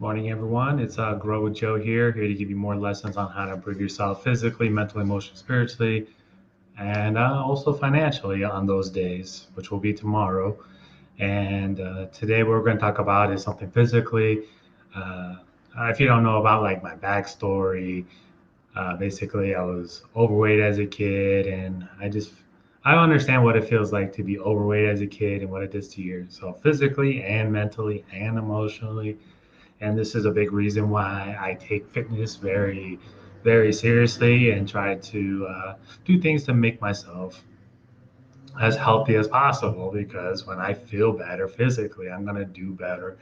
Morning, everyone. It's Grow with Joe here to give you more lessons on how to improve yourself physically, mentally, emotionally, spiritually, and also financially on those days, which will be tomorrow. And today, what we're going to talk about is something physically. Uh, if you don't know about like my backstory, basically, I was overweight as a kid, and I understand what it feels like to be overweight as a kid and what it does to you. So physically and mentally and emotionally, and this is a big reason why I take fitness very, very seriously and try to do things to make myself as healthy as possible. Because when I feel better physically, I'm going to do better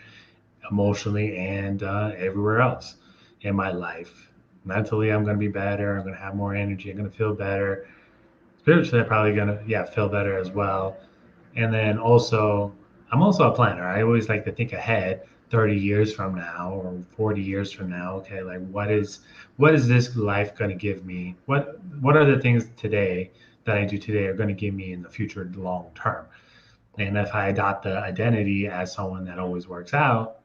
emotionally and everywhere else in my life. Mentally, I'm going to be better. I'm going to have more energy. I'm going to feel better. Spiritually, I'm probably going to, yeah, feel better as well. And then also, I'm also a planner. I always like to think ahead 30 years from now or 40 years from now. Okay, like what is this life going to give me? What are the things today that I do today are going to give me in the future long term? And if I adopt the identity as someone that always works out,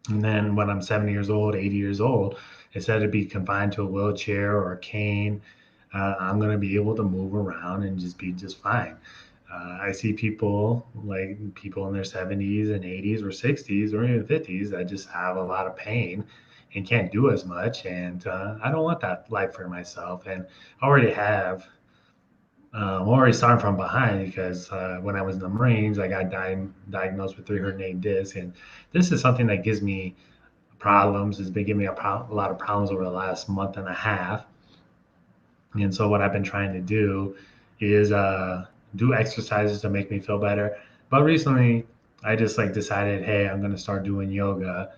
and then when I'm 70 years old, 80 years old, instead of be confined to a wheelchair or a cane, I'm going to be able to move around and just be just fine. I see people like people in their 70s and 80s or 60s or even 50s that just have a lot of pain and can't do as much. And I don't want that life for myself. And I already have. I'm already starting from behind because when I was in the Marines, I got diagnosed with 308 discs, and this is something that gives me problems. It's been giving me a lot of problems over the last month and a half. And so what I've been trying to do is do exercises to make me feel better. But recently, I just like decided, hey, I'm gonna start doing yoga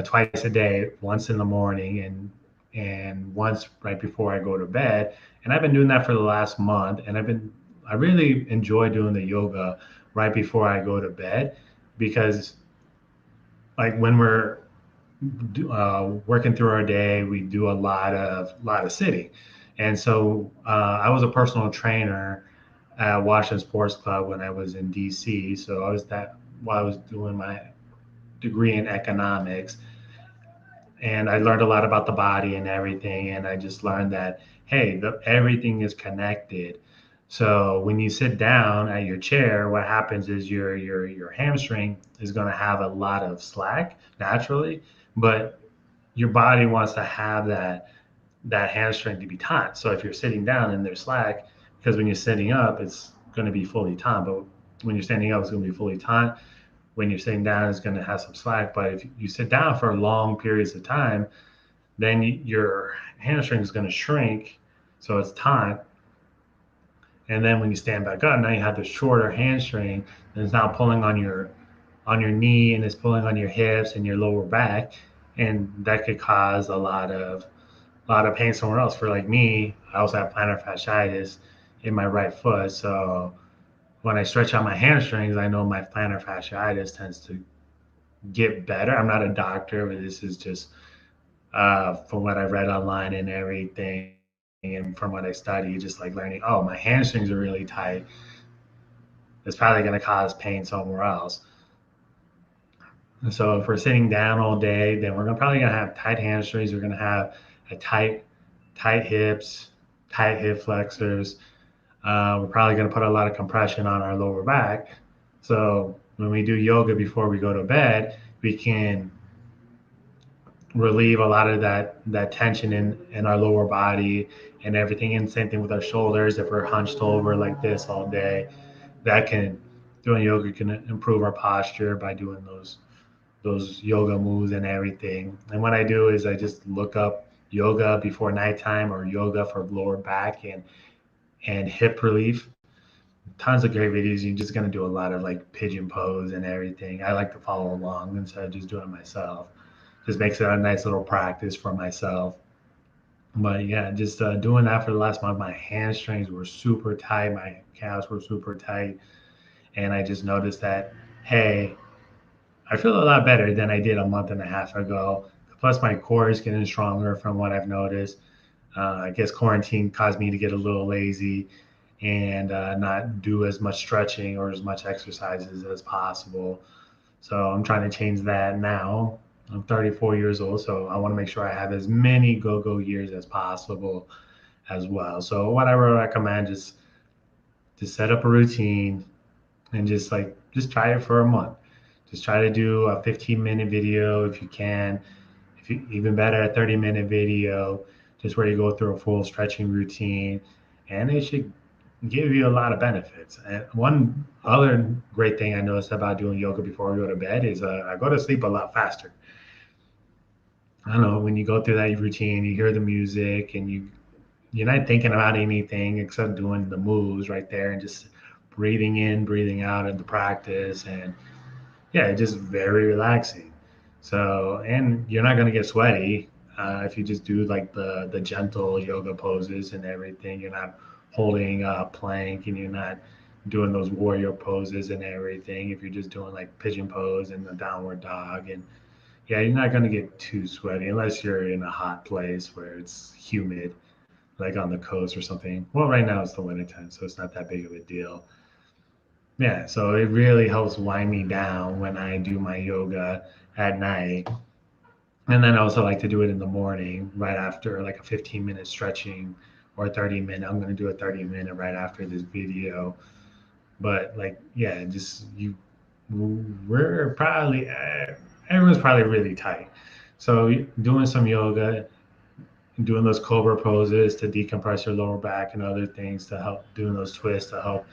twice a day, once in the morning and once right before I go to bed. And I've been doing that for the last month, and I really enjoy doing the yoga right before I go to bed because like when we're working through our day, we do a lot of sitting, and so I was a personal trainer at Washington Sports Club when I was in DC. So I was that while I was doing my degree in economics, and I learned a lot about the body and everything. And I just learned that hey, everything is connected. So when you sit down at your chair, what happens is your hamstring is going to have a lot of slack naturally, but your body wants to have that hamstring to be taut. So if you're sitting down and there's slack, because when you're sitting up, it's going to be fully taut, but when you're standing up, it's going to be fully taut. When you're sitting down, it's going to have some slack. But if you sit down for long periods of time, then your hamstring is going to shrink, so it's taut. And then when you stand back up, now you have the shorter hamstring, and it's now pulling on your knee and it's pulling on your hips and your lower back, and that could cause a lot of pain somewhere else. For like me, I also have plantar fasciitis in my right foot, so when I stretch out my hamstrings, I know my plantar fasciitis tends to get better. I'm not a doctor, but this is just from what I read online and everything, and from what I study, just like learning, oh, my hamstrings are really tight. It's probably going to cause pain somewhere else. And so if we're sitting down all day, then we're probably going to have tight hamstrings. We're going to have a tight hips, tight hip flexors. We're probably going to put a lot of compression on our lower back. So when we do yoga before we go to bed, we can relieve a lot of that tension in our lower body and everything. And same thing with our shoulders. If we're hunched over like this all day, that can doing yoga can improve our posture by doing those yoga moves and everything. And what I do is I just look up yoga before nighttime or yoga for lower back and hip relief. Tons of great videos. You're just gonna do a lot of like pigeon pose and everything. I like to follow along instead of just doing it myself. Just makes it a nice little practice for myself. But yeah, just doing that for the last month, my hamstrings were super tight, my calves were super tight, and I just noticed that hey, I feel a lot better than I did a month and a half ago. Plus, my core is getting stronger from what I've noticed. I guess quarantine caused me to get a little lazy and not do as much stretching or as much exercises as possible. So I'm trying to change that now. I'm 34 years old, so I want to make sure I have as many go-go years as possible as well. So what I would recommend is to set up a routine and just try it for a month. Just try to do a 15-minute video if you can. If you, even better, a 30-minute video, just where you go through a full stretching routine, and it should give you a lot of benefits. And one other great thing I noticed about doing yoga before I go to bed is I go to sleep a lot faster. I don't know, when you go through that routine, you hear the music, and you're not thinking about anything except doing the moves right there and just breathing in, breathing out in the practice, and yeah, it's just very relaxing. So, and you're not gonna get sweaty if you just do like the gentle yoga poses and everything. You're not holding a plank, and you're not doing those warrior poses and everything. If you're just doing like pigeon pose and the downward dog, and yeah, you're not gonna get too sweaty unless you're in a hot place where it's humid, like on the coast or something. Well, right now it's the wintertime, so it's not that big of a deal. Yeah, so it really helps wind me down when I do my yoga at night. And then I also like to do it in the morning, right after like a 15-minute stretching or 30-minute. I'm going to do a 30-minute right after this video. But like, yeah, just we're probably, everyone's probably really tight. So doing some yoga, doing those cobra poses to decompress your lower back and other things to help, doing those twists to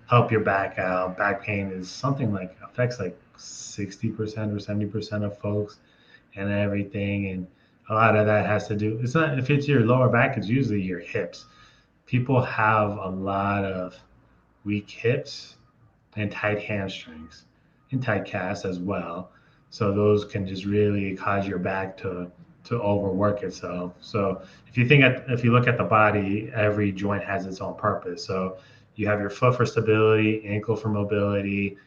help your back out. Back pain is something like affects like 60% or 70% of folks and everything. And a lot of that has to do, it's not, if it's your lower back, it's usually your hips. People have a lot of weak hips and tight hamstrings and tight calves as well. So those can just really cause your back to overwork itself. So if you look at the body, every joint has its own purpose. So you have your foot for stability, ankle for mobility,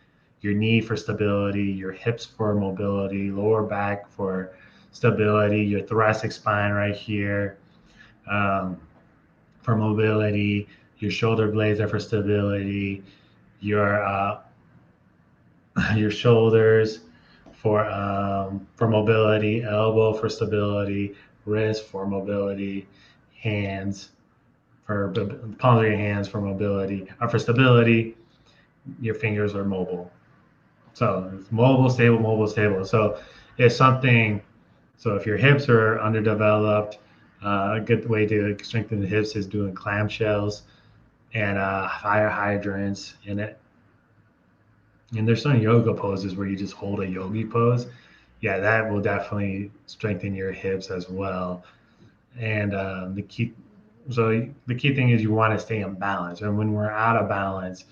your knee for stability, your hips for mobility, lower back for stability, your thoracic spine right here um, for mobility, your shoulder blades are for stability, your your shoulders for mobility, elbow for stability, wrist for mobility, hands for palms of your hands for mobility, for stability. Your fingers are mobile. So it's mobile, stable, mobile, stable. So it's something. So if your hips are underdeveloped, a good way to strengthen the hips is doing clamshells and fire hydrants. And there's some yoga poses where you just hold a yogi pose. Yeah, that will definitely strengthen your hips as well. And the key thing is you want to stay in balance. And when we're out of balance,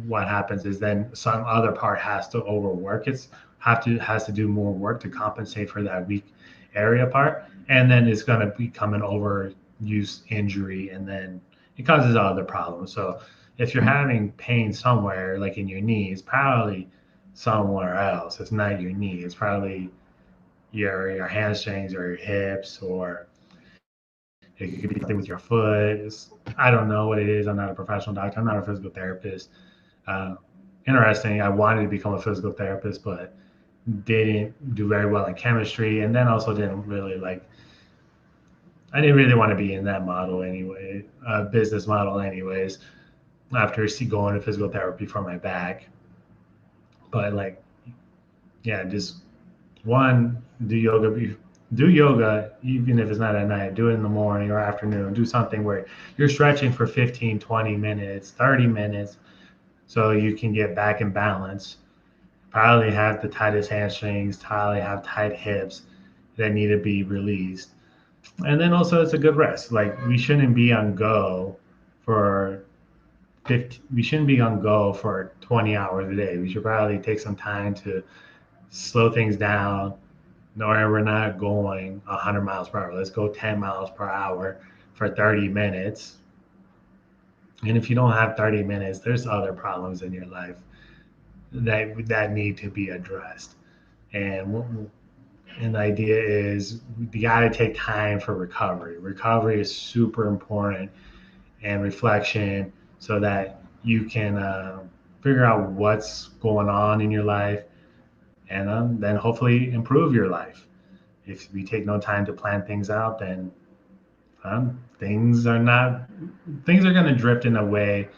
what happens is then some other part has to overwork. It's have to has to do more work to compensate for that weak area part, and then it's going to become an overuse injury, and then it causes other problems. So if you're having pain somewhere, like in your knee, it's probably somewhere else. It's not your knee. It's probably your hamstrings or your hips, or it could be something with your foot. I don't know what it is. I'm not a professional doctor. I'm not a physical therapist. uh, Interesting. I wanted to become a physical therapist, but didn't do very well in chemistry, and then also didn't really like. I didn't really want to be in that model anyway, business model, anyways. After going to physical therapy for my back, but like, yeah, just one do yoga even if it's not at night. Do it in the morning or afternoon. Do something where you're stretching for 15, 20 minutes, 30 minutes, so you can get back in balance. Probably have the tightest hamstrings, probably have tight hips that need to be released. And then also it's a good rest. Like we shouldn't be on go for 50, we shouldn't be on go for 20 hours a day. We should probably take some time to slow things down. No, we're not going 100 miles per hour. Let's go 10 miles per hour for 30 minutes. And if you don't have 30 minutes, there's other problems in your life that need to be addressed. And And the idea is you got to take time for recovery. Recovery is super important, and reflection, so that you can figure out what's going on in your life and then hopefully improve your life. If we take no time to plan things out, then things are not things are going to drift in a way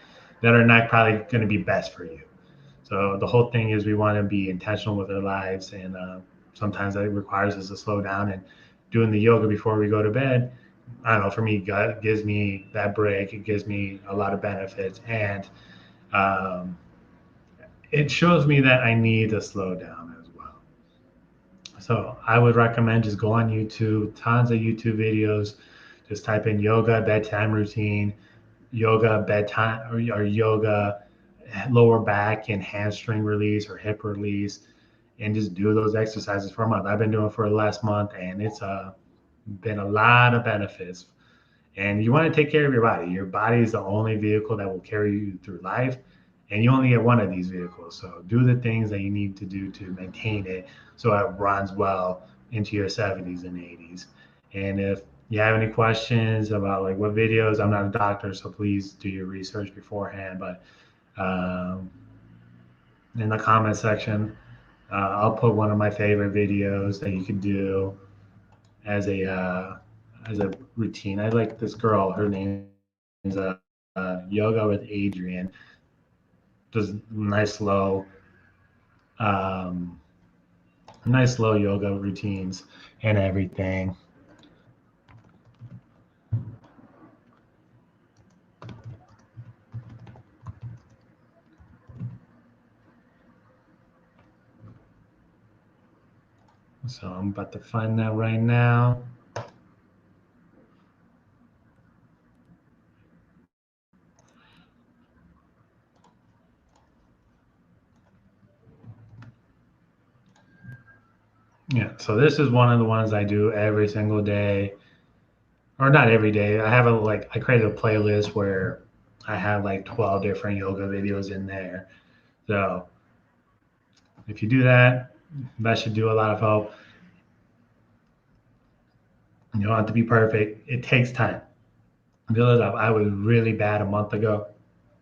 that are not probably going to be best for you. So the whole thing is we want to be intentional with our lives, and sometimes that requires us to slow down and doing the yoga before we go to bed. I don't know. For me, God gives me that break. It gives me a lot of benefits, and um, it shows me that I need to slow down as well. So I would recommend just go on YouTube, tons of YouTube videos. Just type in yoga bedtime routine, yoga bedtime, or yoga lower back and hamstring release or hip release, and just do those exercises for a month. I've been doing it for the last month, and it's been a lot of benefits. And you want to take care of your body. Your body is the only vehicle that will carry you through life, and you only get one of these vehicles. So do the things that you need to do to maintain it so it runs well into your 70s and 80s. And if you have any questions about like what videos, I'm not a doctor, so please do your research beforehand. But um, in the comment section, I'll put one of my favorite videos that you could do as a routine. I like this girl. Her name is Yoga with Adrian. Does um, nice slow yoga routines and everything. So I'm about to find that right now. Yeah. So this is one of the ones I do every single day, or not every day. I created a playlist where I have like 12 different yoga videos in there. So if you do that, that should do a lot of help. You don't have to be perfect. It takes time. Build it up. I was really bad a month ago.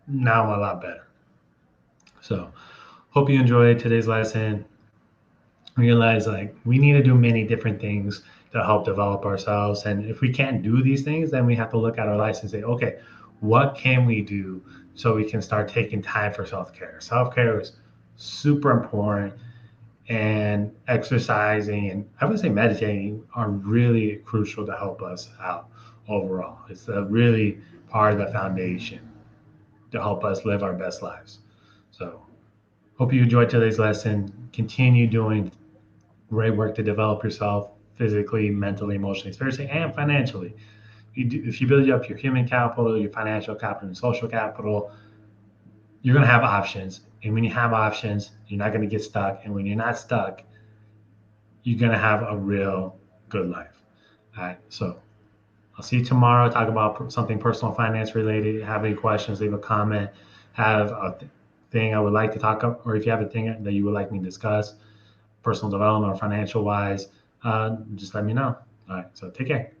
Now I'm a lot better. So hope you enjoyed today's lesson. Realize like we need to do many different things to help develop ourselves. And if we can't do these things, then we have to look at our life and say, okay, what can we do so we can start taking time for self-care? Self-care is super important, and exercising and I would say meditating are really crucial to help us out overall. It's a really part of the foundation to help us live our best lives. So hope you enjoyed today's lesson. Continue doing great work to develop yourself physically, mentally, emotionally, spiritually, and financially. If you build up your human capital, your financial capital, and social capital, you're going to have options. And when you have options, you're not going to get stuck. And when you're not stuck, you're going to have a real good life. All right. So I'll see you tomorrow. Talk about something personal finance related. Have any questions, leave a comment. Have a thing I would like to talk about, or if you have a thing that you would like me to discuss, personal development or financial wise, just let me know. All right. So take care.